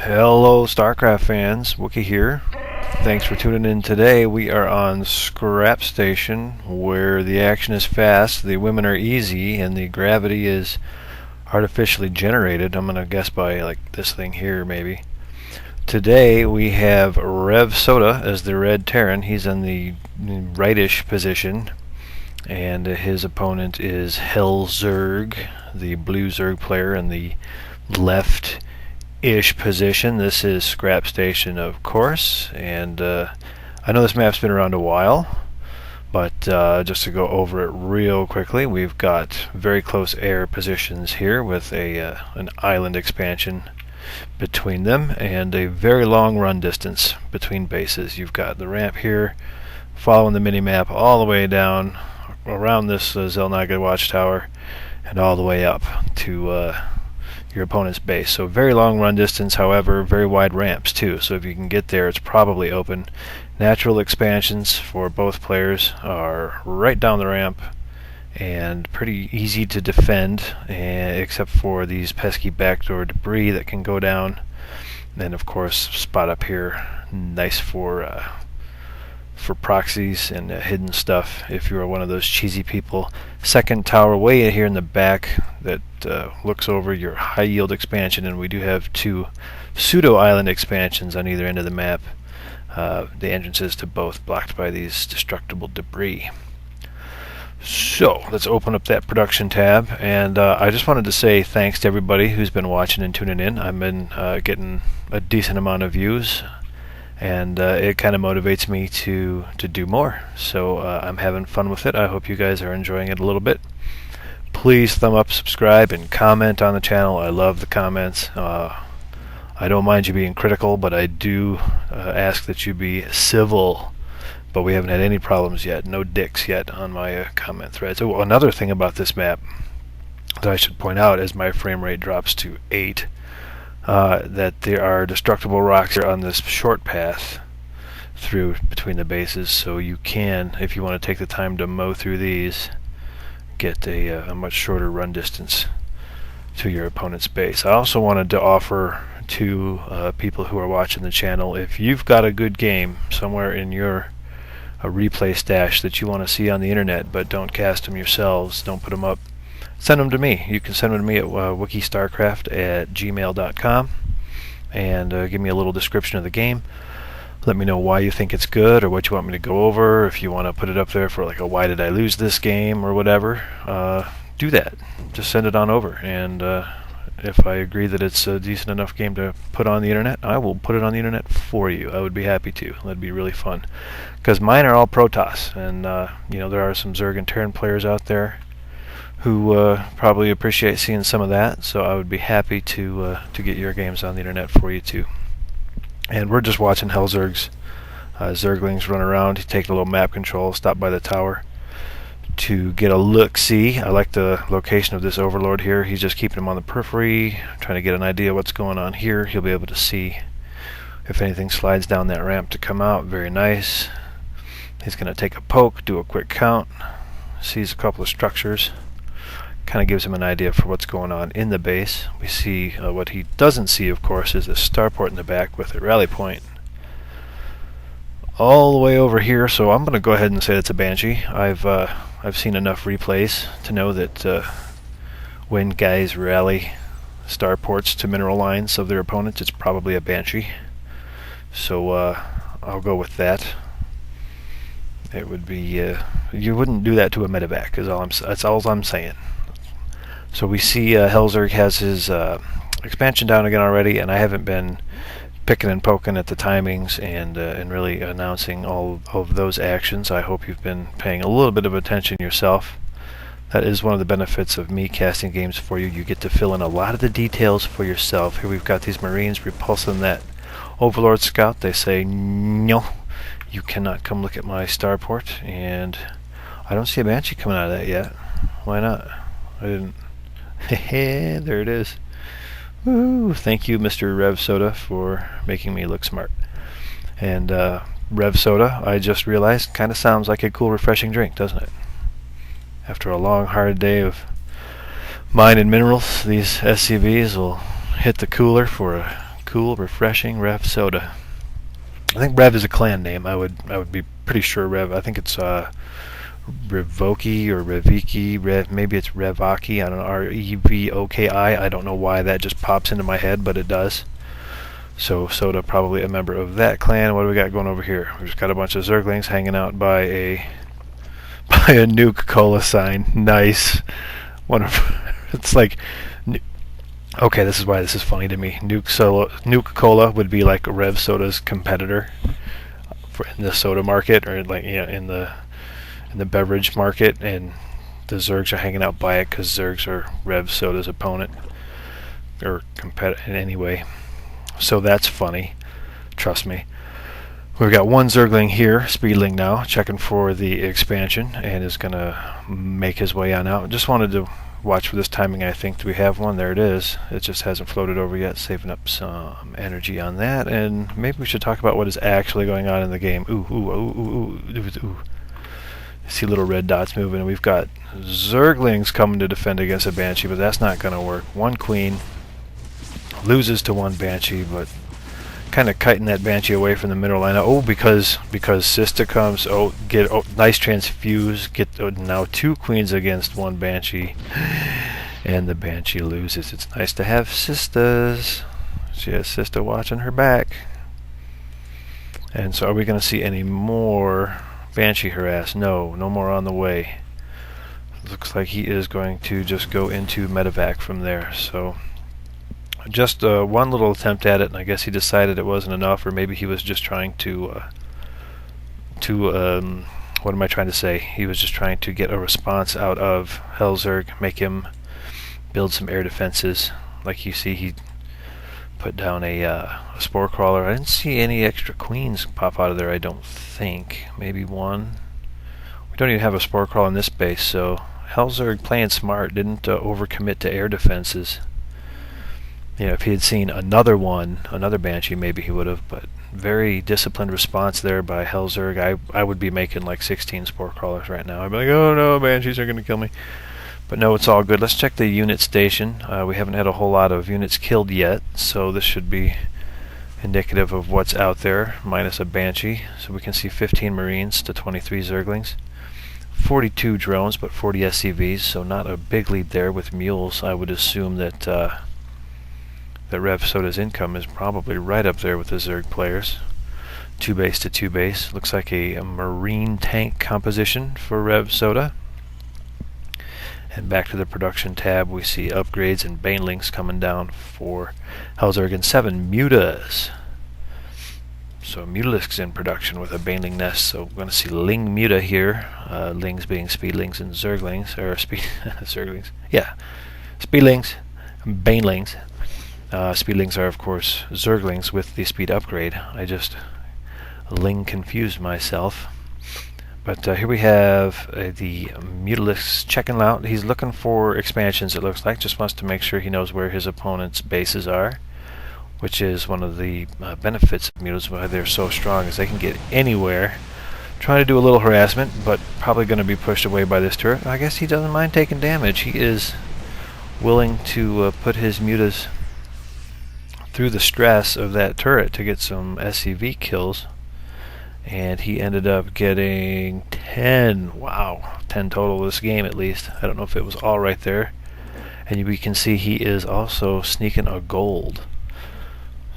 Hello StarCraft fans, Wookie here. Thanks for tuning in today. We are on Scrap Station where the action is fast, the women are easy, and the gravity is artificially generated. I'm going to guess by like this thing here maybe. Today we have RevSoda as the red Terran. He's in the rightish position, and his opponent is Hellzerg, the blue Zerg player, in the left-ish position. This is Scrap Station, of course, and I know this map's been around a while, but just to go over it real quickly, we've got very close air positions here with an island expansion between them and a very long run distance between bases. You've got the ramp here following the mini-map all the way down around this Zelnaga watchtower and all the way up to your opponent's base. So very long run distance, however very wide ramps too, so if you can get there it's probably open. Natural expansions for both players are right down the ramp and pretty easy to defend, except for these pesky backdoor debris that can go down. And of course, spot up here, nice for proxies and hidden stuff if you are one of those cheesy people. Second tower way here in the back that looks over your high yield expansion, and we do have two pseudo island expansions on either end of the map. The entrances to both blocked by these destructible debris. So let's open up that production tab, and I just wanted to say thanks to everybody who's been watching and tuning in. I've been getting a decent amount of views, and it kind of motivates me to do more. So I'm having fun with it. I hope you guys are enjoying it a little bit. Please thumb up, subscribe, and comment on the channel. I love the comments. I don't mind you being critical, but I do ask that you be civil. But we haven't had any problems yet, no dicks yet on my comment threads. Oh, another thing about this map that I should point out as my frame rate drops to 8, that there are destructible rocks here on this short path through between the bases, so you can, if you want to take the time to mow through these, get a much shorter run distance to your opponent's base. I also wanted to offer to people who are watching the channel, if you've got a good game somewhere in your a replay stash that you want to see on the internet but don't cast them yourselves, don't put them up, send them to me. You can send them to me at wookiestarcraft@gmail.com and give me a little description of the game. Let me know why you think it's good or what you want me to go over. If you want to put it up there for like a why did I lose this game or whatever, do that. Just send it on over, and if I agree that it's a decent enough game to put on the internet, I will put it on the internet for you. I would be happy to. That'd be really fun, because mine are all Protoss, and you know, there are some Zerg and Terran players out there who probably appreciate seeing some of that, so I would be happy to get your games on the internet for you too. And we're just watching Hellzerg's Zerglings run around, take a little map control, stop by the tower to get a look-see. I like the location of this Overlord here. He's just keeping him on the periphery, trying to get an idea what's going on here. He'll be able to see if anything slides down that ramp to come out. Very nice. He's going to take a poke, do a quick count, sees a couple of structures, kind of gives him an idea for what's going on in the base. We see what he doesn't see, of course, is a starport in the back with a rally point all the way over here. So I'm going to go ahead and say it's a Banshee. I've seen enough replays to know that when guys rally starports to mineral lines of their opponents, it's probably a Banshee. So I'll go with that. It would be you wouldn't do that to a medevac. That's all I'm saying. So we see Hellzerg has his expansion down again already, and I haven't been picking and poking at the timings and really announcing all of those actions. I hope you've been paying a little bit of attention yourself. That is one of the benefits of me casting games for you. You get to fill in a lot of the details for yourself. Here we've got these Marines repulsing that Overlord scout. They say, no, you cannot come look at my starport, and I don't see a Banshee coming out of that yet. Why not? I didn't. There it is. Woo! Thank you, Mr. RevSoda, for making me look smart. And RevSoda, I just realized, kind of sounds like a cool, refreshing drink, doesn't it? After a long, hard day of mine and minerals, these SCVs will hit the cooler for a cool, refreshing RevSoda. I think Rev is a clan name. I would be pretty sure Rev. I think it's Revoki or Reviki. Maybe it's Revaki. I don't know. Revoki. I don't know why that just pops into my head, but it does. So Soda probably a member of that clan. What do we got going over here? We've just got a bunch of Zerglings hanging out by a Nuka-Cola sign. Nice. It's like, okay, this is why this is funny to me. Nuka-Cola would be like RevSoda's competitor in the soda market, or like, you know, in the beverage market, and the Zergs are hanging out by it because Zergs are RevSoda's opponent or competitor in any way. So that's funny. Trust me. We've got one Zergling here, Speedling now, checking for the expansion, and is going to make his way on out. Just wanted to watch for this timing, I think. Do we have one? There it is. It just hasn't floated over yet, saving up some energy on that. And maybe we should talk about what is actually going on in the game. Ooh. I see little red dots moving. We've got Zerglings coming to defend against a Banshee, but that's not going to work. One Queen loses to one Banshee, but kind of kiting that Banshee away from the middle line. Oh, because Sista comes. Nice transfuse. Now two Queens against one Banshee, and the Banshee loses. It's nice to have Sistas. She has Sista watching her back. And so, are we going to see any more Banshee harass? No more on the way. Looks like he is going to just go into medevac from there. So, just one little attempt at it, and I guess he decided it wasn't enough, or maybe he was just trying to what am I trying to say? He was just trying to get a response out of Hellzerg, make him build some air defenses. Like you see, he put down a spore crawler. I didn't see any extra Queens pop out of there, I don't think. Maybe one. We don't even have a spore crawler in this base, so Hellzerg, playing smart, didn't overcommit to air defenses. You know, if he had seen another Banshee, maybe he would have, but very disciplined response there by Hellzerg. I would be making like 16 spore crawlers right now. I'd be like, oh no, Banshees are going to kill me. But no, it's all good. Let's check the unit station. We haven't had a whole lot of units killed yet, so this should be indicative of what's out there, minus a Banshee. So we can see 15 Marines to 23 Zerglings. 42 drones, but 40 SCVs, so not a big lead there with mules. I would assume that that RevSoda's income is probably right up there with the Zerg players. 2 base to 2 base. Looks like a marine tank composition for RevSoda. And back to the production tab, we see upgrades and banelings coming down for Hellzerg, and 7 mutas. So Mutalisk's in production with a baneling nest, so we're going to see Ling Muta here. Lings being Speedlings and Zerglings, or Zerglings. Yeah, Speedlings and banelings. Speedlings are, of course, Zerglings with the speed upgrade. I just Ling confused myself. But here we have the Mutalisk checking out. He's looking for expansions, it looks like. Just wants to make sure he knows where his opponent's bases are, which is one of the benefits of Mutalisks, why they're so strong, is they can get anywhere. Trying to do a little harassment, but probably going to be pushed away by this turret. I guess he doesn't mind taking damage. He is willing to put his mutas through the stress of that turret to get some SCV kills. And he ended up getting 10. Wow, 10 total this game at least. I don't know if it was all right there. And we can see he is also sneaking a gold.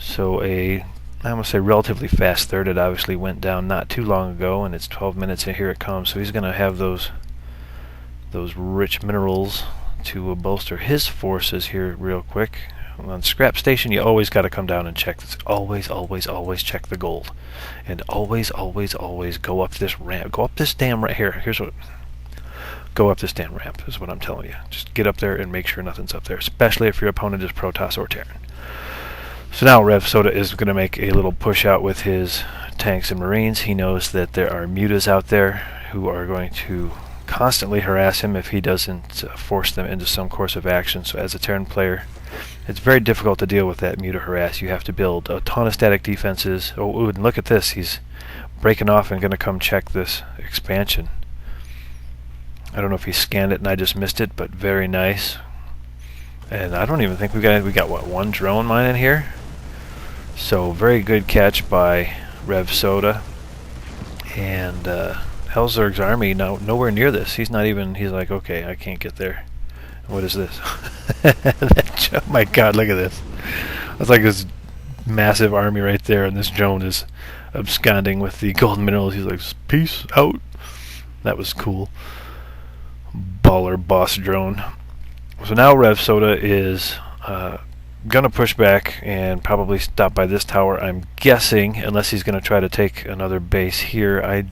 So I'm going to say relatively fast third. It obviously went down not too long ago, and it's 12 minutes and here it comes. So he's going to have those rich minerals to bolster his forces here real quick. On Scrap Station, you always got to come down and check this. Always check the gold. And always go up this ramp. Go up this damn right here. Go up this damn ramp is what I'm telling you. Just get up there and make sure nothing's up there, especially if your opponent is Protoss or Terran. So now RevSoda is going to make a little push out with his tanks and Marines. He knows that there are mutas out there who are going to constantly harass him if he doesn't force them into some course of action. So as a Terran player, it's very difficult to deal with that muta harass. You have to build a ton of static defenses. Oh, and look at this. He's breaking off and going to come check this expansion. I don't know if he scanned it and I just missed it, but very nice. And I don't even think we got what, one drone mine in here? So very good catch by RevSoda. And Hellzerg's army nowhere near this. He's like, okay, I can't get there. What is this? Oh my god, look at this. That's like this massive army right there, and this drone is absconding with the gold minerals. He's like, peace out. That was cool. Baller boss drone. So now RevSoda is gonna push back and probably stop by this tower, I'm guessing, unless he's gonna try to take another base here. I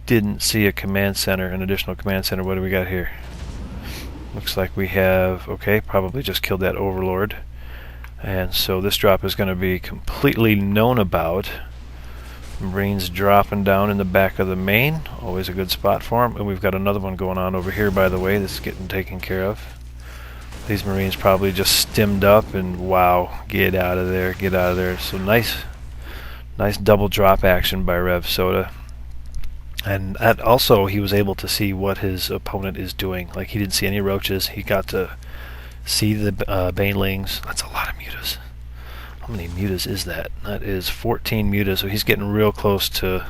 didn't see a command center, an additional command center. What do we got here? Looks like we have, okay, probably just killed that overlord. And so this drop is going to be completely known about. Marines dropping down in the back of the main, always a good spot for them. And we've got another one going on over here, by the way, that's getting taken care of. These Marines probably just stemmed up, and wow, get out of there, get out of there. So nice double drop action by RevSoda. And also he was able to see what his opponent is doing. Like, he didn't see any roaches. He got to see the banelings. That's a lot of mutas. How many mutas is that? That is 14 mutas. So he's getting real close to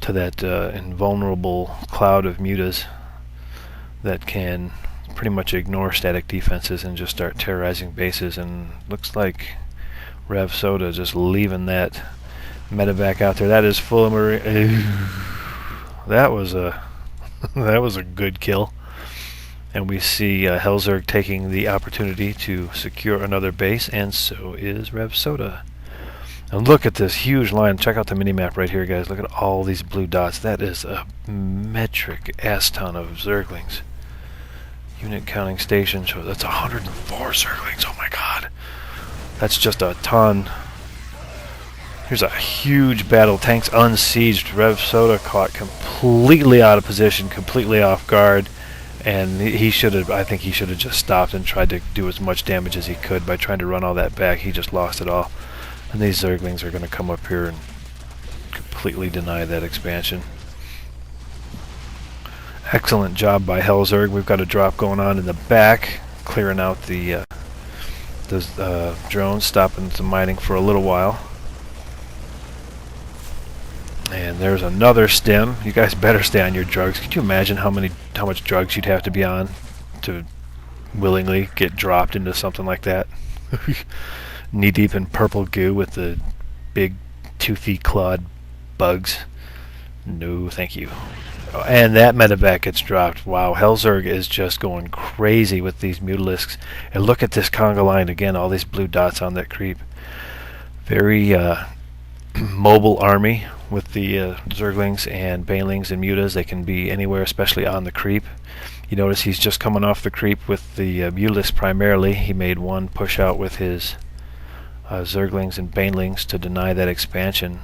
that invulnerable cloud of mutas that can pretty much ignore static defenses and just start terrorizing bases. And looks like RevSoda just leaving that medevac out there. That is full of marine. That was a good kill. And we see Hellzerg taking the opportunity to secure another base, and so is RevSoda. And look at this huge line. Check out the mini-map right here, guys. Look at all these blue dots. That is a metric ass-ton of Zerglings. Unit counting station shows that's 104 Zerglings. Oh my god. That's just a ton. Here's a huge battle. Tanks unsieged. RevSoda caught completely out of position, completely off guard. And he should have, I think he should have just stopped and tried to do as much damage as he could by trying to run all that back. He just lost it all. And these Zerglings are going to come up here and completely deny that expansion. Excellent job by Hellzerg. We've got a drop going on in the back, clearing out the those drones, stopping some mining for a little while. And there's another stem. You guys better stay on your drugs. Could you imagine how much drugs you'd have to be on to willingly get dropped into something like that? Knee deep in purple goo with the big toothy clawed bugs. No, thank you. Oh, and that medevac gets dropped. Wow, Hellzerg is just going crazy with these mutalisks. And look at this conga line again. All these blue dots on that creep. Very mobile army with the Zerglings and banelings and mutas. They can be anywhere, especially on the creep. You notice he's just coming off the creep with the mutalisks primarily. He made one push out with his Zerglings and banelings to deny that expansion,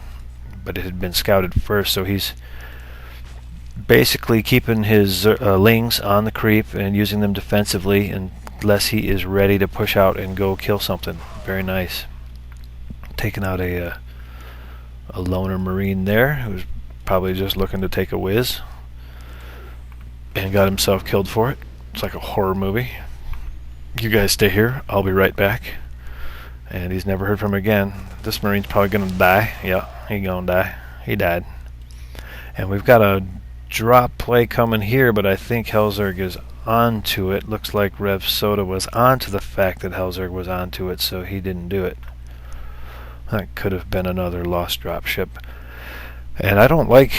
but it had been scouted first, so he's basically keeping his lings on the creep and using them defensively unless he is ready to push out and go kill something. Very nice. Taking out a loner marine there who's probably just looking to take a whiz and got himself killed for it. It's like a horror movie. You guys stay here, I'll be right back. And he's never heard from again. This marine's probably gonna die. Yeah, he gonna die. He died. And we've got a drop play coming here, but I think Hellzerg is onto it. Looks like RevSoda was onto the fact that Hellzerg was onto it, so he didn't do it. That could have been another lost drop ship. And I don't like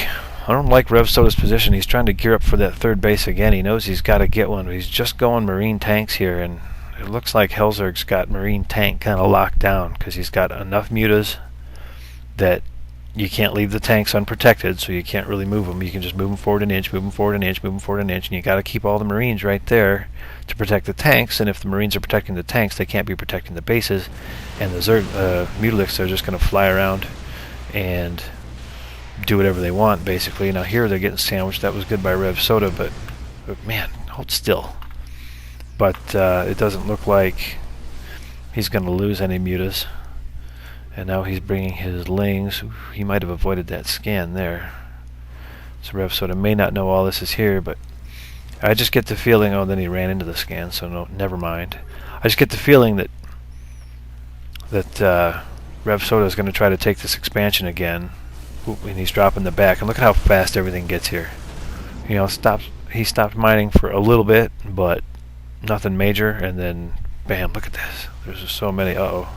RevSoda's position. He's trying to gear up for that third base again. He knows he's got to get one. He's just going marine tanks here, and it looks like Hellzerg's got marine tank kind of locked down because he's got enough mutas that you can't leave the tanks unprotected, so you can't really move them. You can just move them forward an inch, move them forward an inch, move them forward an inch, and you got to keep all the marines right there to protect the tanks. And if the marines are protecting the tanks, they can't be protecting the bases, and the mutalisks are just going to fly around and do whatever they want, basically. Now here they're getting sandwiched. That was good by RevSoda, but man, hold still. But it doesn't look like he's going to lose any mutas. And now he's bringing his lings. He might have avoided that scan there. So RevSoda may not know all this is here, but I just get the feeling, oh, then he ran into the scan, so no, never mind. I just get the feeling that RevSoda is going to try to take this expansion again. Oop, and he's dropping the back. And look at how fast everything gets here. You know, he stopped mining for a little bit, but nothing major. And then, bam, look at this. There's just so many. Uh-oh.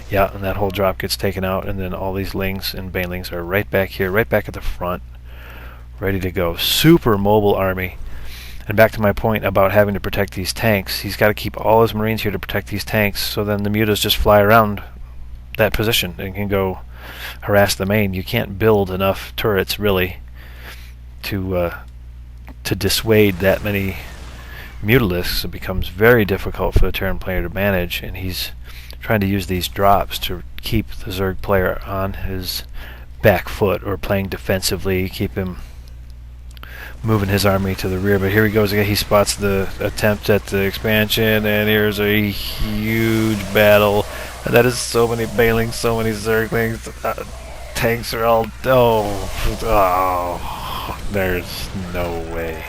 Yeah, and that whole drop gets taken out. And then all these lings and banelings are right back here, right back at the front, ready to go. Super mobile army. And back to my point about having to protect these tanks, he's got to keep all his Marines here to protect these tanks, so then the mutas just fly around that position and can go harass the main. You can't build enough turrets, really, to dissuade that many mutalisks. It becomes very difficult for the Terran player to manage, and he's trying to use these drops to keep the Zerg player on his back foot or playing defensively, keep him moving his army to the rear. But here he goes again. He spots the attempt at the expansion, and here's a huge battle. And that is so many Banelings, so many Zerglings. Tanks are all... Oh, there's no way.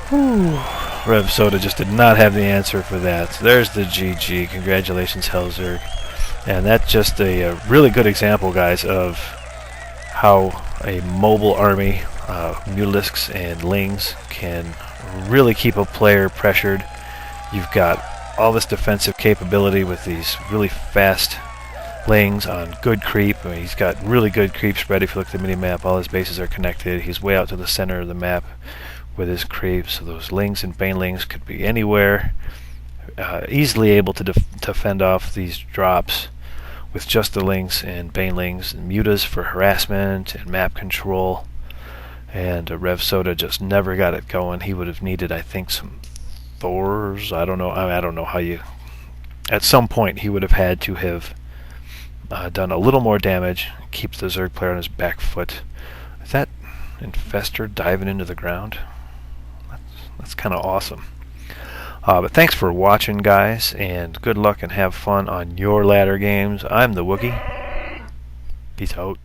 Whew. RevSoda just did not have the answer for that. So there's the GG. Congratulations, Hellzerg. And that's just a really good example, guys, of how a mobile army, mutalisks and lings, can really keep a player pressured. You've got all this defensive capability with these really fast lings on good creep. I mean, he's got really good creep spread. If you look at the mini-map, all his bases are connected. He's way out to the center of the map with his creep, so those lings and banelings could be anywhere. Easily able to fend off these drops with just the lings and banelings and mutas for harassment and map control. And RevSoda just never got it going. He would have needed, I think, some Thors. I don't know. I don't know how you... At some point, he would have had to have done a little more damage, keep the Zerg player on his back foot. Is that Infestor diving into the ground? That's kind of awesome. But thanks for watching, guys, and good luck and have fun on your ladder games. I'm the Wookie. Peace out.